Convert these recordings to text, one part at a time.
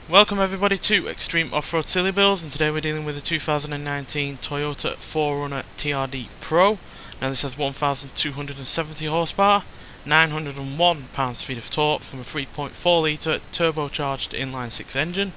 Welcome everybody to Extreme Off-Road Silly Bills, and today we're dealing with the 2019 Toyota 4Runner TRD Pro. Now this has 1,270 horsepower, 901 pounds-feet of torque from a 3.4 litre turbocharged inline-six engine.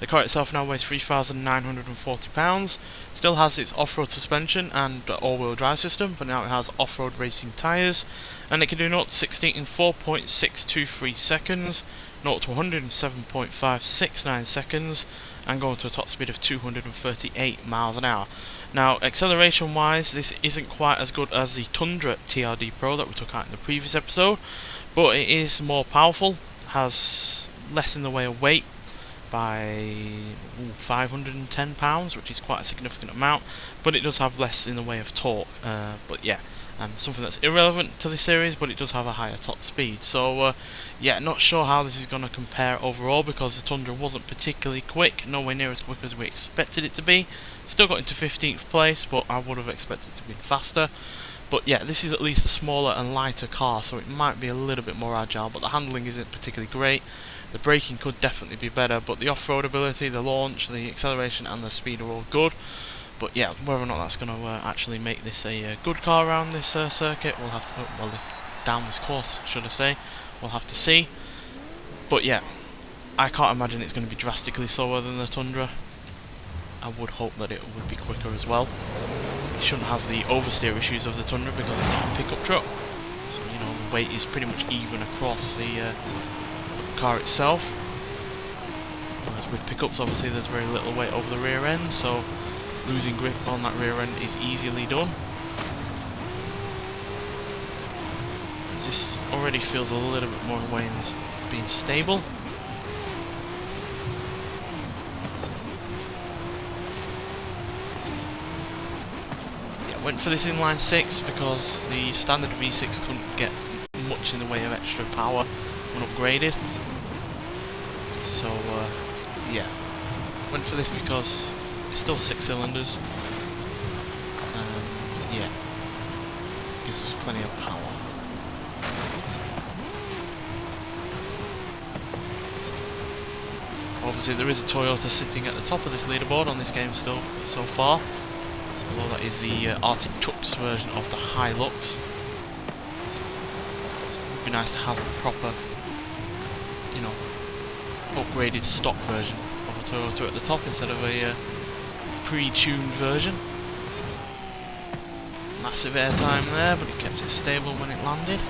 The car itself now weighs 3,940 pounds, still has its off-road suspension and all-wheel drive system, but now it has off-road racing tyres, and it can do 0 to 60 in 4.623 seconds, 0 to 107.569 seconds, and going to a top speed of 238 miles an hour. Now, acceleration wise, this isn't quite as good as the Tundra TRD Pro that we took out in the previous episode, but it is more powerful, has less in the way of weight by 510 pounds, which is quite a significant amount, but it does have less in the way of torque. But yeah, something that's irrelevant to this series, but it does have a higher top speed. So yeah, not sure how this is going to compare overall, because the Tundra wasn't particularly quick, nowhere near as quick as we expected it to be. Still got into 15th place, but I would have expected it to be faster. But yeah, this is at least a smaller and lighter car, so it might be a little bit more agile, but the handling isn't particularly great. The braking could definitely be better, but the off-road ability, the launch, the acceleration and the speed are all good. But yeah, whether or not that's going to actually make this a good car around this circuit, we'll have to, down this course, should I say, we'll have to see. But yeah, I can't imagine it's going to be drastically slower than the Tundra. I would hope that it would be quicker as well. It shouldn't have the oversteer issues of the Tundra because it's not a pickup truck. So, you know, the weight is pretty much even across the car itself. Whereas with pickups, obviously there's very little weight over the rear end, so losing grip on that rear end is easily done. This already feels a little bit more away and being stable. Yeah, went for this inline six because the standard V6 couldn't get much in the way of extra power when upgraded. So yeah, went for this because it's still 6 cylinders, and yeah, gives us plenty of power. Obviously there is a Toyota sitting at the top of this leaderboard on this game still so far, although that is the Arctic Tux version of the Hilux. So it would be nice to have a proper, you know, upgraded stock version of a Toyota at the top instead of a pre-tuned version. Massive airtime there, but it kept it stable when it landed.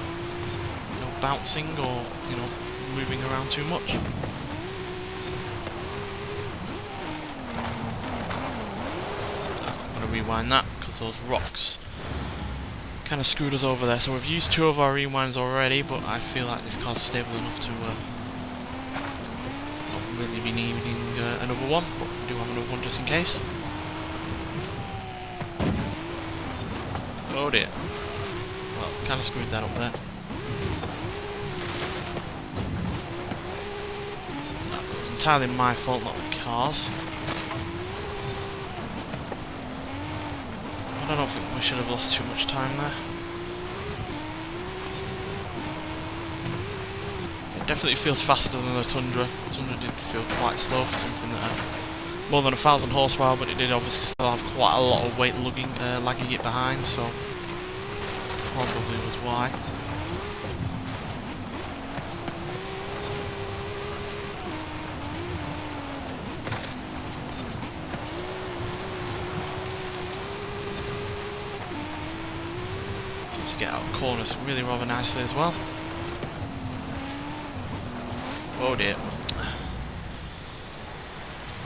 No bouncing or, you know, moving around too much. I'm going to rewind that because those rocks kind of screwed us over there. So we've used 2 of our rewinds already, but I feel like this car's stable enough to really be needing another one, but we do have another one just in case. Oh dear. Well, kind of screwed that up there. That was entirely my fault, not the car's. But I don't think we should have lost too much time there. Definitely feels faster than the Tundra. The Tundra did feel quite slow for something that had more than 1,000 horsepower, but it did obviously still have quite a lot of weight lagging it behind, so probably was why. Just get out of corners really rather nicely as well. Oh dear.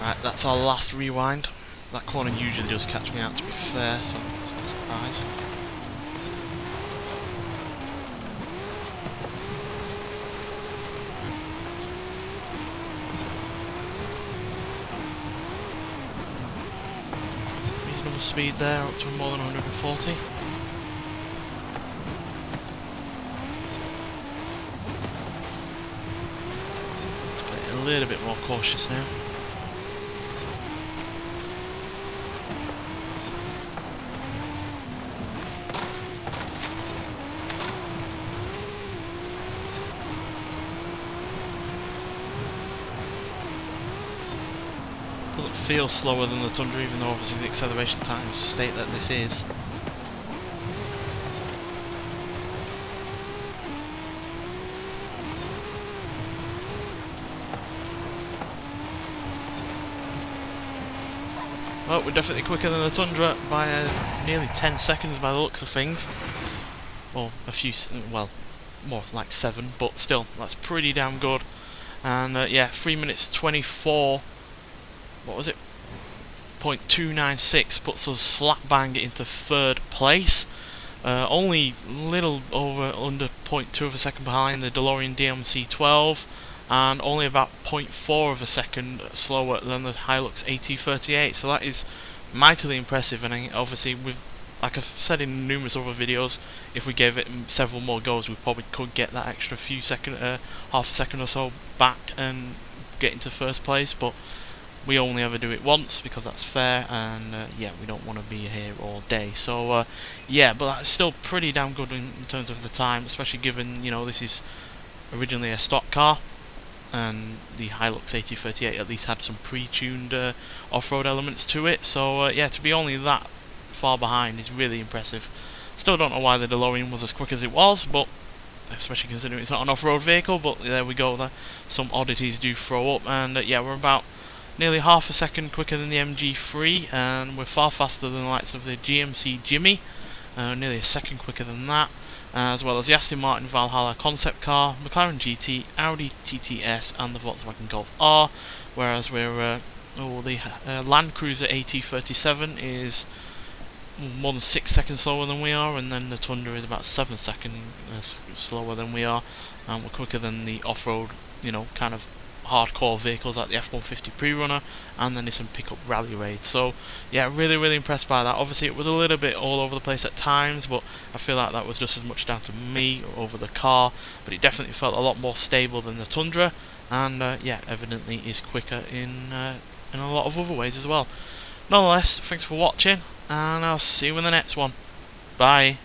Right, that's our last rewind. That corner usually does catch me out, to be fair, so it's not a surprise. Reasonable speed there, up to more than 140. A little bit more cautious now. Doesn't feel slower than the Tundra, even though obviously the acceleration times state that this is. Well, we're definitely quicker than the Tundra by nearly 10 seconds by the looks of things. Or a few, well, more like 7, but still, that's pretty damn good. And yeah, 3 minutes 24, what was it? 0.296 puts us slap bang into 3rd place. Only little over under 0.2 of a second behind the DeLorean DMC-12, and only about 0.4 of a second slower than the Hilux AT38. So that is mightily impressive, and obviously, like I've said in numerous other videos, if we gave it several more goes, we probably could get that extra few second, half a second or so back and get into 1st place. But we only ever do it once because that's fair, and yeah, we don't want to be here all day. So yeah, but that's still pretty damn good in terms of the time, especially given, you know, this is originally a stock car, and the Hilux AT38 at least had some pre-tuned off-road elements to it. So yeah, to be only that far behind is really impressive. Still don't know why the DeLorean was as quick as it was, but especially considering it's not an off-road vehicle. But there we go. Some oddities do throw up, and yeah, we're about nearly half a second quicker than the MG3, and we're far faster than the likes of the GMC Jimmy, nearly a second quicker than that, as well as the Aston Martin Valhalla concept car, McLaren GT, Audi TTS, and the Volkswagen Golf R, whereas we're the Land Cruiser AT37 is more than 6 seconds slower than we are, and then the Tundra is about 7 seconds slower than we are, and we're quicker than the off-road, you know, kind of hardcore vehicles like the F-150 Pre-Runner and the Nissan Pickup Rally Raid. So yeah, really impressed by that. Obviously it was a little bit all over the place at times, but I feel like that was just as much down to me over the car, but it definitely felt a lot more stable than the Tundra, and yeah, evidently is quicker in a lot of other ways as well. Nonetheless, thanks for watching, and I'll see you in the next one. Bye.